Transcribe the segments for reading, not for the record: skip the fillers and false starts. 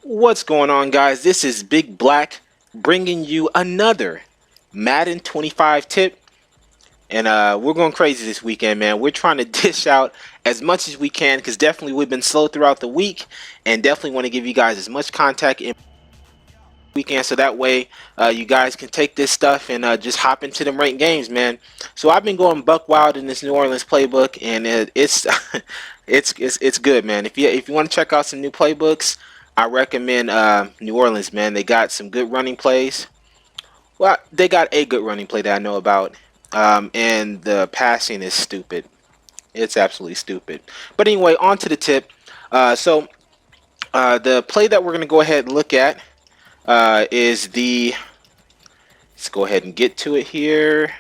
What's going on, guys? This is Big Black bringing you another Madden 25 tip. And we're going crazy this weekend, man. We're trying to dish out as much as we can because definitely we've been slow throughout the week and definitely want to give you guys as much contact in weekend so that way you guys can take this stuff and just hop into them ranked games, man. So I've been going buck wild in this New Orleans playbook, and it's it's good, man. If you want to check out some new playbooks, I recommend New Orleans, man. They got some good running plays. Well, they got a good running play that I know about, and the passing is stupid. It's absolutely stupid. But anyway, on to the tip. The play that we're gonna go ahead and look at is the, let's go ahead and get to it here,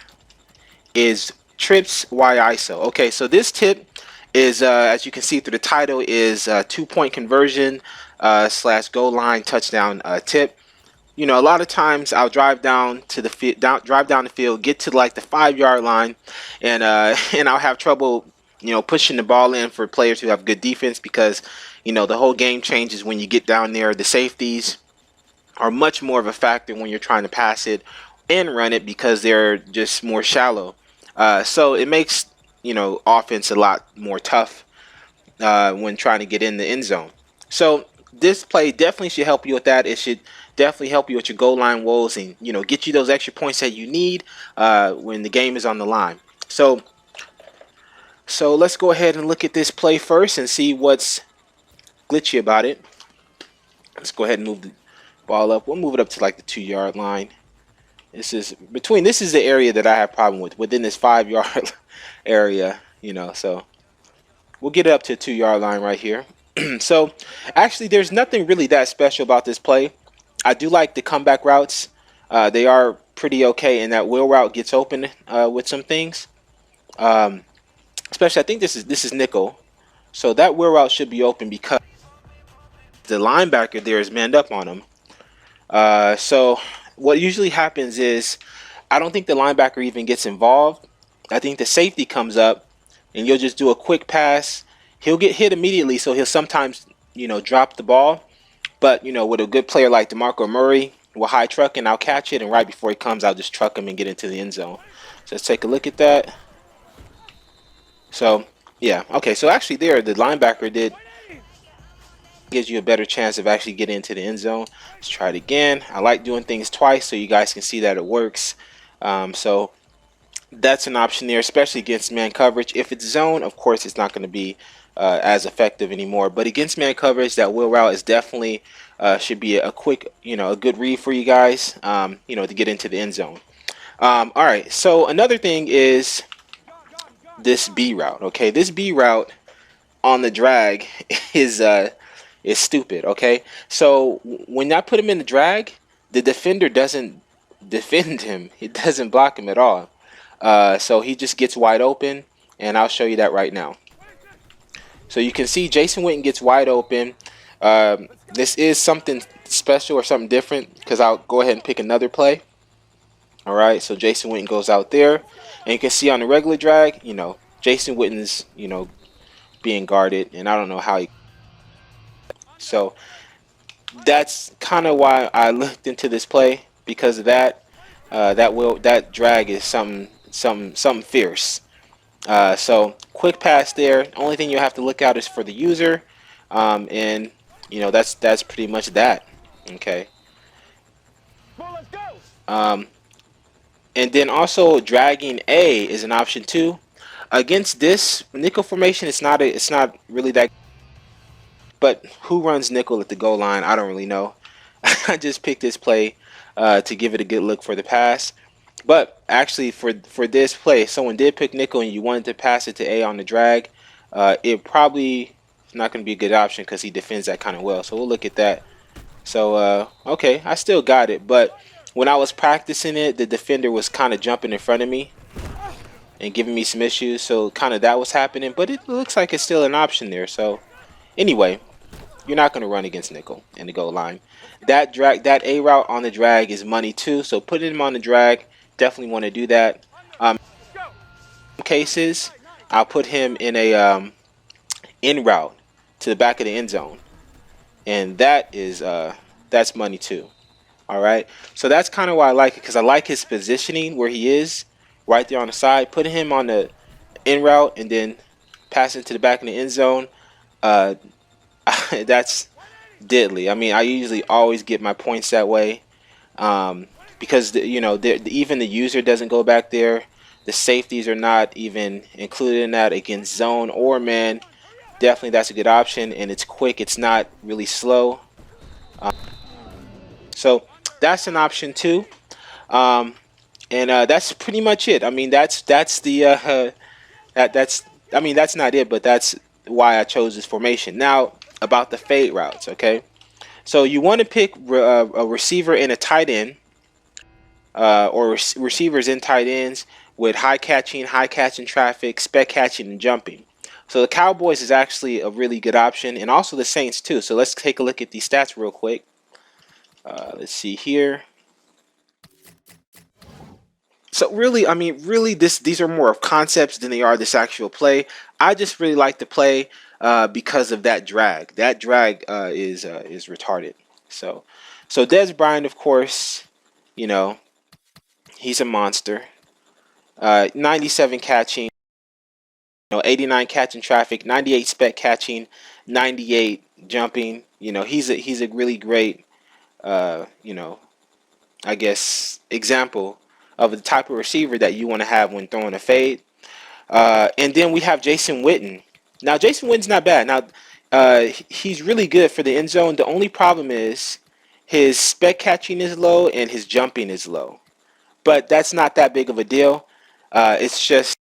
is trips Y ISO. Okay, so this tip is, as you can see through the title, is 2-point conversion slash goal line touchdown tip. You know, a lot of times I'll drive down to the field, drive down the field, get to like the 5-yard line, and and I'll have trouble, pushing the ball in for players who have good defense because, the whole game changes when you get down there. The safeties are much more of a factor when you're trying to pass it and run it because they're just more shallow. So it makes, offense a lot more tough when trying to get in the end zone. So this play definitely should help you with that. It should definitely help you with your goal line woes and, get you those extra points that you need when the game is on the line. So let's go ahead and look at this play first and see what's glitchy about it. Let's go ahead and move the ball up. We'll move it up to like the 2-yard line. This is the area that I have problem with, within this 5-yard area, so we'll get it up to a 2-yard line right here. So actually there's nothing really that special about this play. I do like the comeback routes. They are pretty okay, and that wheel route gets open with some things. Especially I think this is nickel. So that wheel route should be open because the linebacker there is manned up on him. So what usually happens is I don't think the linebacker even gets involved. I think the safety comes up and you'll just do a quick pass. He'll get hit immediately, so he'll sometimes, drop the ball. But, with a good player like DeMarco Murray, we'll high truck and I'll catch it, and right before he comes, I'll just truck him and get into the end zone. So let's take a look at that. So, yeah. Okay, so actually there, the linebacker gives you a better chance of actually getting into the end zone. Let's try it again. I like doing things twice so you guys can see that it works. So that's an option there, especially against man coverage. If it's zone, of course, it's not going to be as effective anymore. But against man coverage, that wheel route is definitely should be a quick, a good read for you guys, to get into the end zone. All right. So another thing is this B route. Okay, this B route on the drag is stupid. Okay, so when I put him in the drag, the defender doesn't defend him. It doesn't block him at all. So he just gets wide open, and I'll show you that right now. So you can see Jason Witten gets wide open. This is something special or something different because I'll go ahead and pick another play. All right, so Jason Witten goes out there, and you can see on the regular drag, Jason Witten's, being guarded, and I don't know how he. So that's kind of why I looked into this play, because of that. That drag is something fierce. So quick pass there. Only thing you have to look out is for the user, and that's pretty much that. Okay. And then also dragging A is an option too. Against this nickel formation, it's not really that. But who runs nickel at the goal line? I don't really know. I just picked this play to give it a good look for the pass. But actually, for this play, if someone did pick nickel and you wanted to pass it to A on the drag, it probably is not going to be a good option because he defends that kind of well. So we'll look at that. So, okay, I still got it. But when I was practicing it, the defender was kind of jumping in front of me and giving me some issues. So kind of that was happening. But it looks like it's still an option there. So anyway, you're not going to run against nickel in the goal line. That A route on the drag is money too. So putting him on the drag, definitely want to do that. In cases, I'll put him in a in route to the back of the end zone. and that's money too. All right, so that's kind of why I like it, because I like his positioning where he is right there on the side, putting him on the in route and then passing to the back in the end zone. Uh, that's deadly. I mean, I usually always get my points that way, um, because even the user doesn't go back there. The safeties are not even included in that against zone or man. Definitely, that's a good option, and it's quick. It's not really slow. So that's an option too. Um, and that's pretty much it. I mean, that's the that's I mean that's not it, but that's why I chose this formation. Now about the fade routes, okay? So you want to pick a receiver and a tight end, or receivers and tight ends with high catching traffic, spec catching, and jumping. So the Cowboys is actually a really good option, and also the Saints too. So let's take a look at these stats real quick. Let's see here. So really, I mean, really, these are more of concepts than they are this actual play. I just really like the play because of that drag. That drag is retarded. So, so Des Bryant, of course, you know, he's a monster. 97 catching, 89 catching traffic, 98 spec catching, 98 jumping. He's a really great, you know, I guess example of the type of receiver that you want to have when throwing a fade. And then we have Jason Witten. Now, Jason Witten's not bad. Now, he's really good for the end zone. The only problem is his spec catching is low and his jumping is low. But that's not that big of a deal. It's just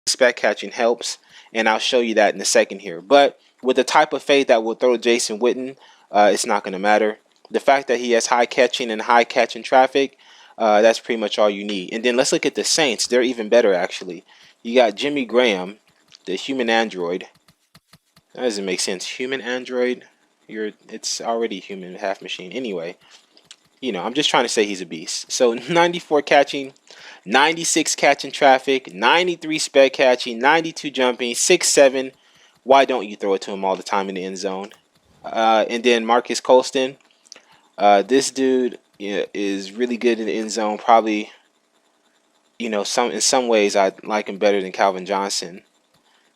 spec catching helps, and I'll show you that in a second here. But with the type of fade that will throw Jason Witten, it's not going to matter. The fact that he has high catching and high catching traffic, that's pretty much all you need. And then let's look at the Saints. They're even better, actually. You got Jimmy Graham, the human android. That doesn't make sense. Human android? It's already human, half machine. Anyway, I'm just trying to say he's a beast. So 94 catching, 96 catching traffic, 93 spec catching, 92 jumping, 6'7". Why don't you throw it to him all the time in the end zone? And then Marcus Colston. This dude is really good in the end zone. Probably, in some ways I like him better than Calvin Johnson.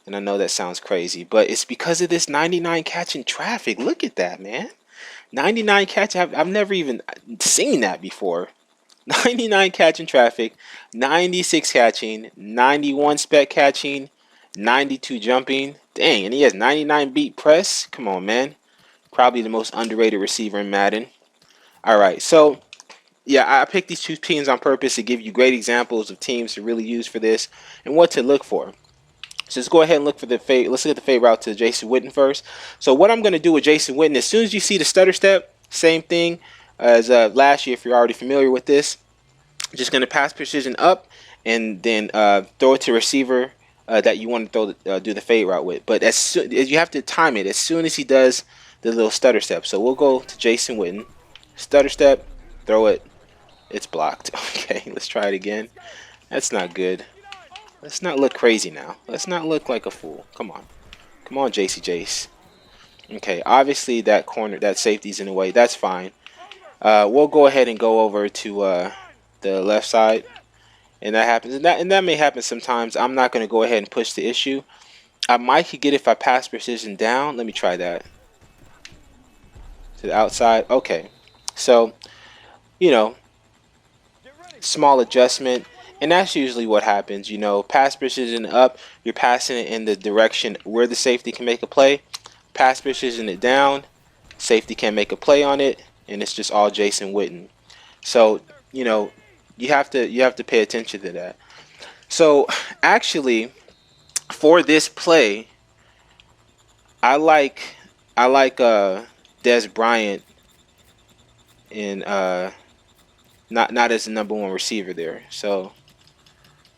And I know that sounds crazy, but it's because of this 99 catching traffic. Look at that, man. 99 catch. I've never even seen that before. 99 catching traffic, 96 catching, 91 spec catching, 92 jumping. Dang, and he has 99 beat press. Come on, man. Probably the most underrated receiver in Madden. All right, so yeah, I picked these two teams on purpose to give you great examples of teams to really use for this and what to look for. So let's go ahead and look for the fade. Let's look at the fade route to Jason Witten first. So what I'm going to do with Jason Witten, as soon as you see the stutter step, same thing as last year if you're already familiar with this. Just going to pass precision up and then throw it to receiver that you want to do the fade route with. But as you have to time it as soon as he does the little stutter step. So we'll go to Jason Witten. Stutter step, throw it. It's blocked. Okay, let's try it again. That's not good. Let's not look crazy now. Let's not look like a fool. Come on. Come on, JC Jace. Okay, obviously that safety's in the way. That's fine. We'll go ahead and go over to the left side. And that happens. And that may happen sometimes. I'm not going to go ahead and push the issue. I might get it if I pass precision down. Let me try that. To the outside. Okay. So, small adjustment. And that's usually what happens. Pass precision up, you're passing it in the direction where the safety can make a play. Pass precision it down, safety can make a play on it, and it's just all Jason Witten. So, you have to pay attention to that. So, actually, for this play, I like Des Bryant in not as the #1 receiver there. So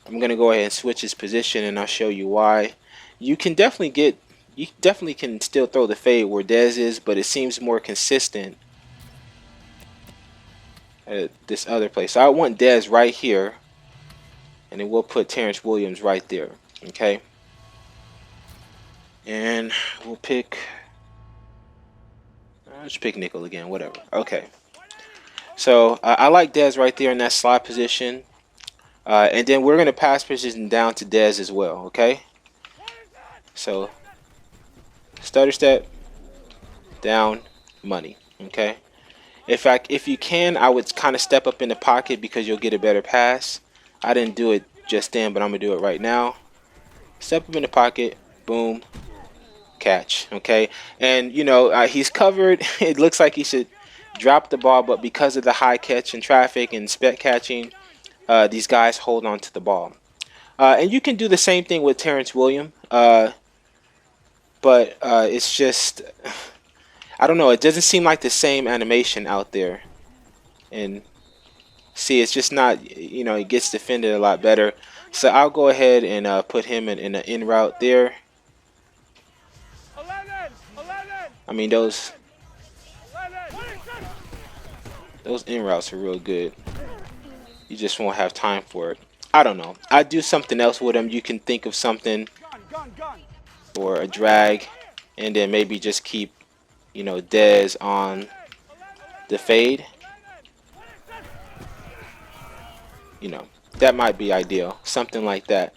I'm gonna go ahead and switch his position, and I'll show you why. You definitely can still throw the fade where Dez is, but it seems more consistent at this other place. So I want Dez right here, and then we'll put Terrence Williams right there. Okay, and we'll pick. Let's pick nickel again, whatever. Okay. So I like Dez right there in that slot position. And then we're going to pass position down to Dez as well, okay? So stutter step, down, money, okay? In fact, if you can, I would kind of step up in the pocket because you'll get a better pass. I didn't do it just then, but I'm going to do it right now. Step up in the pocket, boom, catch, okay? And, you know, he's covered. It looks like he should drop the ball, but because of the high catch and traffic and spec catching, these guys hold on to the ball. And you can do the same thing with Terrence Williams, but it's just, I don't know, it doesn't seem like the same animation out there. And see, it's just not, you know, it gets defended a lot better. So I'll go ahead and put him in an in route there. I mean, those in routes are real good. You just won't have time for it. I don't know. I'd do something else with him. You can think of something or a drag, and then maybe just keep, you know, Dez on the fade. You know, that might be ideal. Something like that.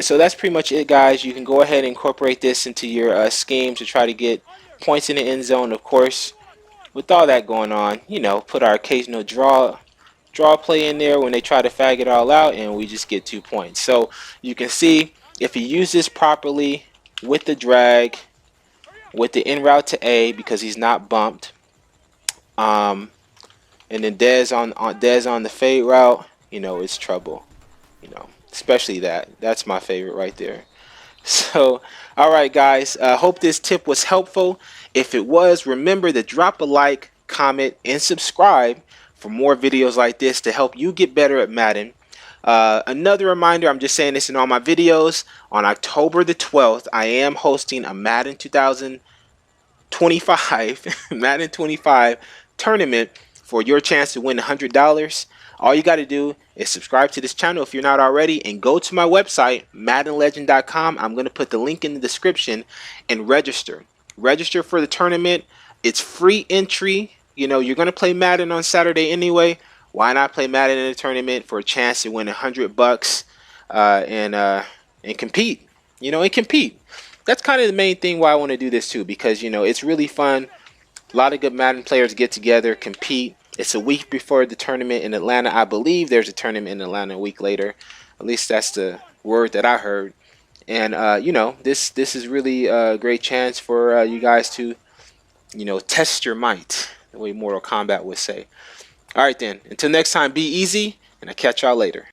So that's pretty much it, guys. You can go ahead and incorporate this into your scheme to try to get points in the end zone. Of course, with all that going on, you know, put our occasional draw play in there when they try to fag it all out, and we just get 2 points. So you can see if you use this properly with the drag, with the in route to A because he's not bumped, and then Dez on the fade route, you know, it's trouble. You know, especially that's my favorite right there. So, all right, guys, hope this tip was helpful. If it was, remember to drop a like, comment, and subscribe for more videos like this to help you get better at Madden. Another reminder, I'm just saying this in all my videos, on October the 12th, I am hosting a Madden 2025 Madden 25 tournament for your chance to win $100. All you got to do is subscribe to this channel if you're not already, and go to my website, maddenlegend.com. I'm going to put the link in the description, and register. Register for the tournament. It's free entry. You know, you're going to play Madden on Saturday anyway. Why not play Madden in a tournament for a chance to win $100 and compete? You know, and compete. That's kind of the main thing why I want to do this too, because, you know, it's really fun. A lot of good Madden players get together, compete. It's a week before the tournament in Atlanta. I believe there's a tournament in Atlanta a week later. At least that's the word that I heard. And, you know, this is really a great chance for you guys to, you know, test your might, the way Mortal Kombat would say. All right, then. Until next time, be easy, and I'll catch y'all later.